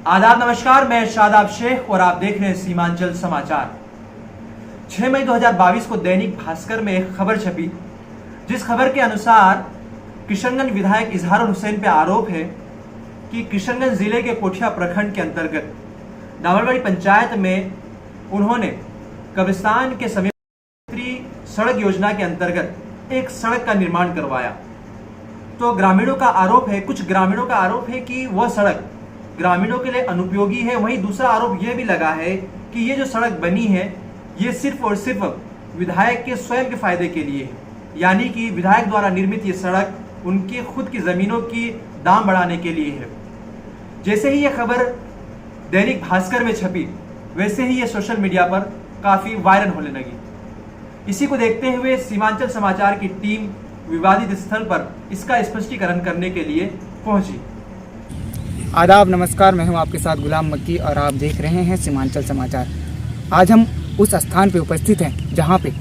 आदाब नमस्कार, मैं शादाब शेख और आप देख रहे हैं सीमांचल समाचार। 6 मई 2022 को दैनिक भास्कर में एक खबर छपी, जिस खबर के अनुसार किशनगंज विधायक इजहारुल हुसैन पे आरोप है कि किशनगंज जिले के कोठिया प्रखंड के अंतर्गत डामरबाड़ी पंचायत में उन्होंने कब्रिस्तान के समीप सड़क योजना के अंतर्गत एक सड़क का निर्माण करवाया। तो ग्रामीणों का आरोप है, कुछ ग्रामीणों का आरोप है कि वह सड़क ग्रामीणों के लिए अनुपयोगी है। वहीं दूसरा आरोप यह भी लगा है कि ये जो सड़क बनी है ये सिर्फ और सिर्फ विधायक के स्वयं के फायदे के लिए है, यानी कि विधायक द्वारा निर्मित ये सड़क उनके खुद की जमीनों की दाम बढ़ाने के लिए है। जैसे ही ये खबर दैनिक भास्कर में छपी, वैसे ही ये सोशल मीडिया पर काफी वायरल होने लगी। इसी को देखते हुए सीमांचल समाचार की टीम विवादित स्थल पर इसका स्पष्टीकरण करने के लिए पहुंची। आदाब नमस्कार, मैं हूं आपके साथ गुलाम मक्की और आप देख रहे हैं सीमांचल समाचार। आज हम उस स्थान पे उपस्थित हैं जहां पे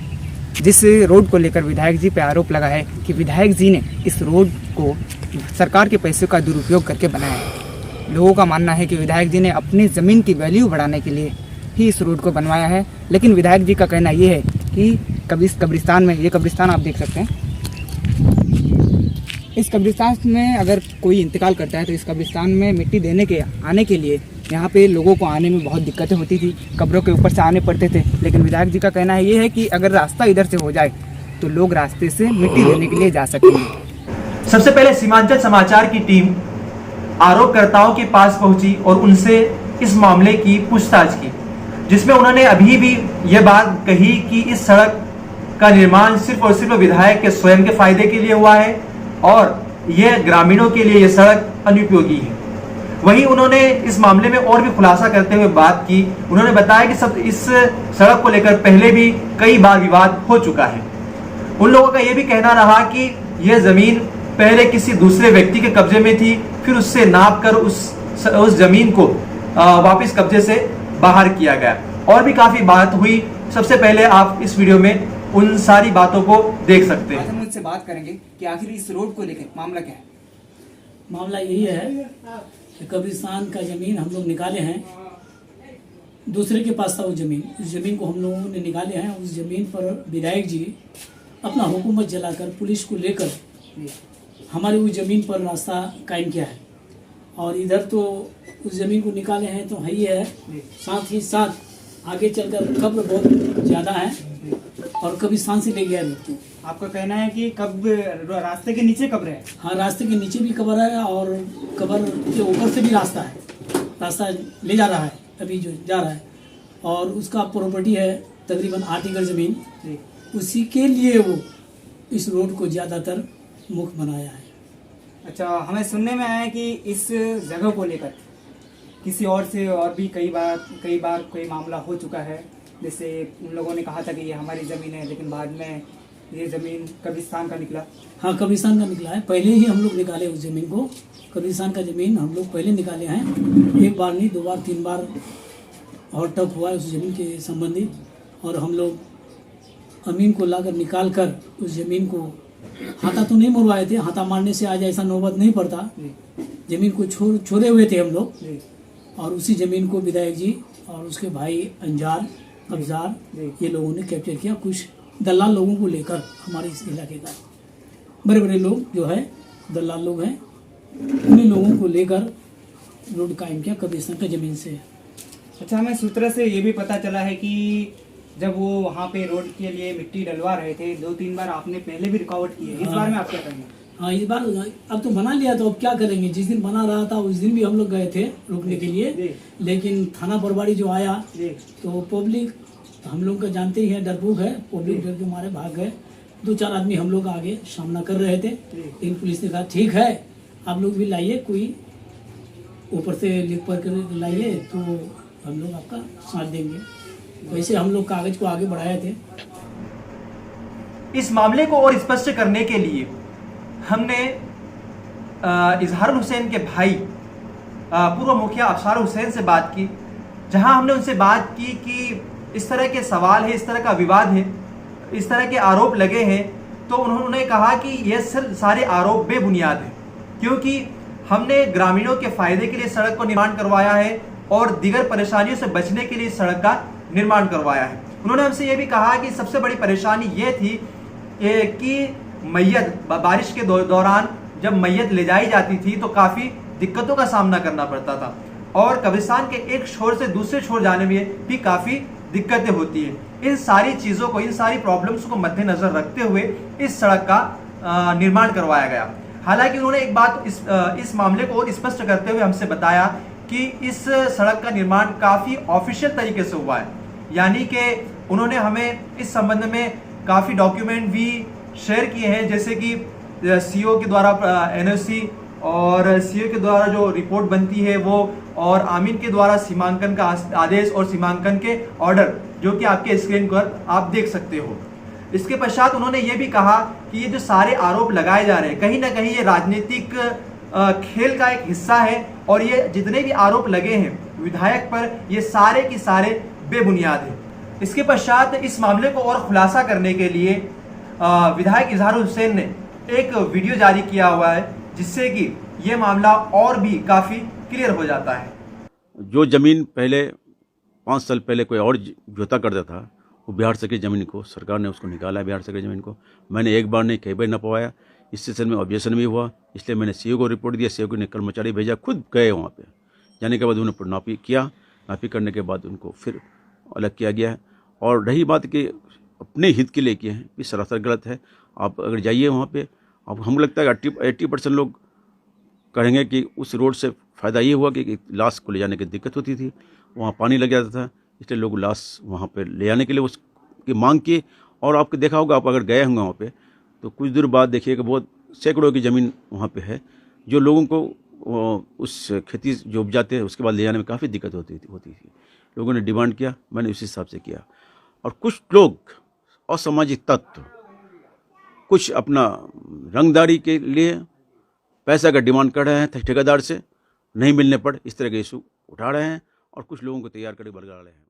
जिस रोड को लेकर विधायक जी पे आरोप लगा है कि विधायक जी ने इस रोड को सरकार के पैसे का दुरुपयोग करके बनाया है। लोगों का मानना है कि विधायक जी ने अपनी ज़मीन की वैल्यू बढ़ाने के लिए ही इस रोड को बनवाया है, लेकिन विधायक जी का कहना ये है कि कब्रिस्तान में, ये कब्रिस्तान आप देख सकते हैं, इस कब्रिस्तान में अगर कोई इंतकाल करता है तो इस कब्रिस्तान में मिट्टी देने के आने के लिए यहाँ पे लोगों को आने में बहुत दिक्कतें होती थी, कब्रों के ऊपर से आने पड़ते थे। लेकिन विधायक जी का कहना है ये है कि अगर रास्ता इधर से हो जाए तो लोग रास्ते से मिट्टी देने के लिए जा सकेंगे। सबसे पहले सीमांचल समाचार की टीम आरोपकर्ताओं के पास पहुंची और उनसे इस मामले की पूछताछ की, जिसमें उन्होंने अभी भी यह बात कही कि इस सड़क का निर्माण सिर्फ और सिर्फ विधायक के स्वयं के फायदे के लिए हुआ है और यह ग्रामीणों के लिए यह सड़क अनुपयोगी है। वहीं उन्होंने इस मामले में और भी खुलासा करते हुए बात की। उन्होंने बताया कि सब इस सड़क को लेकर पहले भी कई बार विवाद हो चुका है। उन लोगों का यह भी कहना रहा कि यह जमीन पहले किसी दूसरे व्यक्ति के कब्जे में थी, फिर उससे नाप कर उस जमीन को वापस कब्जे से बाहर किया गया। और भी काफी बात हुई। सबसे पहले आप इस वीडियो में उन सारी बातों को देख सकते हैं। हम उनसे बात करेंगे कि आखिर इस रोड को लेकर मामला क्या है। मामला यही है कि कब्रिस्तान का जमीन हम लोग निकाले हैं, दूसरे के पास था वो जमीन, उस जमीन को हम लोगों ने निकाले हैं। उस जमीन पर विधायक जी अपना हुकूमत जलाकर पुलिस को लेकर हमारी उस जमीन पर रास्ता कायम किया है। और इधर तो उस जमीन को निकाले हैं तो है ही है, साथ ही साथ आगे चलकर कब्र बहुत ज़्यादा है और कब्रिस्तान से ले गया लोग। आपका कहना है कि रास्ते के नीचे कब्र है? हाँ, रास्ते के नीचे भी कब्र है और कब्र के ऊपर से भी रास्ता है। रास्ता ले जा रहा है, अभी जो जा रहा है, और उसका प्रॉपर्टी है तकरीबन 8 एकड़ ज़मीन। उसी के लिए वो इस रोड को ज़्यादातर मुख्य बनाया है। अच्छा, हमें सुनने में आया कि इस जगह को लेकर किसी और से और भी कई बार कोई मामला हो चुका है। जैसे उन लोगों ने कहा था कि ये हमारी ज़मीन है, लेकिन बाद में ये ज़मीन कब्रिस्तान का निकला। हाँ, कब्रिस्तान का निकला है। पहले ही हम लोग निकाले उस ज़मीन को, कब्रिस्तान का ज़मीन हम लोग पहले निकाले हैं। एक बार नहीं, 2 बार 3 बार और टक हुआ है उस ज़मीन के संबंधित। और हम लोग अमीन को लाकर निकाल कर उस ज़मीन को हाथा तो नहीं मरवाए थे, हाथा मारने से आज ऐसा नौबत नहीं पड़ता। ज़मीन को छोड़े हुए थे हम लोग, और उसी ज़मीन को विधायक जी और उसके भाई अंजार, अफजार, ये लोगों ने कैप्चर किया। कुछ दलाल लोगों को लेकर, हमारे इस इलाके का बड़े बड़े लोग जो है दलाल लोग हैं, उन्हीं लोगों को लेकर रोड कायम किया कब्रिस्तान का ज़मीन से। अच्छा, हमें सूत्र से ये भी पता चला है कि जब वो वहाँ पे रोड के लिए मिट्टी डलवा रहे थे, 2-3 बार आपने पहले भी रुकावट की है। इस बार में आप क्या करेंगे? हाँ, इस बार अब तो बना लिया तो अब क्या करेंगे। जिस दिन बना रहा था उस दिन भी हम लोग गए थे रुकने के लिए, लेकिन थाना बरवाड़ी जो आया तो पब्लिक हम लोग का जानते ही है, डरपोक है, पब्लिक डर के मारे भाग गए। 2-4 आदमी हम लोग आगे सामना कर रहे थे, लेकिन पुलिस ने कहा ठीक है, आप लोग भी लाइए, कोई ऊपर से लिख पढ़ कर लाइए तो हम लोग आपका साथ देंगे। वैसे हम लोग कागज को आगे बढ़ाए थे। इस मामले को और स्पष्ट करने के लिए हमने इजहारुल हुसैन के भाई पूर्व मुखिया अफसार हुसैन से बात की, जहां हमने उनसे बात की कि इस तरह के सवाल है, इस तरह का विवाद है, इस तरह के आरोप लगे हैं। तो उन्होंने कहा कि ये सारे आरोप बेबुनियाद हैं, क्योंकि हमने ग्रामीणों के फायदे के लिए सड़क को निर्माण करवाया है और दीगर परेशानियों से बचने के लिए सड़क का निर्माण करवाया है। उन्होंने हमसे ये भी कहा कि सबसे बड़ी परेशानी ये थी कि मैयत बारिश के दौरान जब मैयत ले जाई जाती थी तो काफी दिक्कतों का सामना करना पड़ता था और कब्रिस्तान के एक छोर से दूसरे छोर जाने में भी काफी दिक्कतें होती है। इन सारी चीजों को, इन सारी प्रॉब्लम्स को मद्देनजर रखते हुए इस सड़क का निर्माण करवाया गया। हालांकि उन्होंने एक बात इस मामले को और स्पष्ट करते हुए हमसे बताया कि इस सड़क का निर्माण काफी ऑफिशियल तरीके से हुआ है, यानी कि उन्होंने हमें इस संबंध में काफी डॉक्यूमेंट भी शेयर किए हैं, जैसे कि सीओ के द्वारा एनओसी और सीओ के द्वारा जो रिपोर्ट बनती है वो, और आमीन के द्वारा सीमांकन का आदेश और सीमांकन के ऑर्डर, जो कि आपके स्क्रीन पर आप देख सकते हो। इसके पश्चात उन्होंने ये भी कहा कि ये जो सारे आरोप लगाए जा रहे हैं कहीं ना कहीं ये राजनीतिक खेल का एक हिस्सा है और ये जितने भी आरोप लगे हैं विधायक पर, ये सारे की सारे बेबुनियाद हैं। इसके पश्चात इस मामले को और खुलासा करने के लिए विधायक इजहारुल हुसैन ने एक वीडियो जारी किया हुआ है, जिससे कि ये मामला और भी काफी क्लियर हो जाता है। जो जमीन पहले 5 साल पहले कोई और जोता करता था, वो बिहार से की ज़मीन को सरकार ने उसको निकाला। बिहार से की ज़मीन को मैंने एक बार नहीं कई बार नपवाया। इस सिलसिले में ऑब्जेक्शन भी हुआ, इसलिए मैंने सीओ को रिपोर्ट दिया। सीओ ने कर्मचारी भेजा, खुद गए वहाँ पे। जाने के बाद उन्होंने नापी किया, नापी करने के बाद उनको फिर अलग किया गया है। और रही बात कि अपने हित के लिए किए हैं, ये सरासर गलत है। आप अगर जाइए वहाँ पे, अब हम लगता है 80% लोग कहेंगे कि उस रोड से फ़ायदा ये हुआ कि लाश को ले जाने की दिक्कत होती थी, वहाँ पानी लग जाता था, इसलिए लोग लाश वहाँ पे ले जाने के लिए उसकी मांग की। और आपको देखा होगा, आप अगर गए होंगे वहाँ पे तो कुछ दूर बाद देखिएगा बहुत सैकड़ों की ज़मीन वहाँ पे है, जो लोगों को उस खेती जो उपजाते हैं उसके बाद ले जाने में काफ़ी दिक्कत होती थी। लोगों ने डिमांड किया, मैंने उस हिसाब से किया। और कुछ लोग असामाजिक तत्व कुछ अपना रंगदारी के लिए पैसा का डिमांड कर रहे हैं ठेकेदार से, नहीं मिलने पर इस तरह के इशू उठा रहे हैं और कुछ लोगों को तैयार करके बरगला रहे हैं।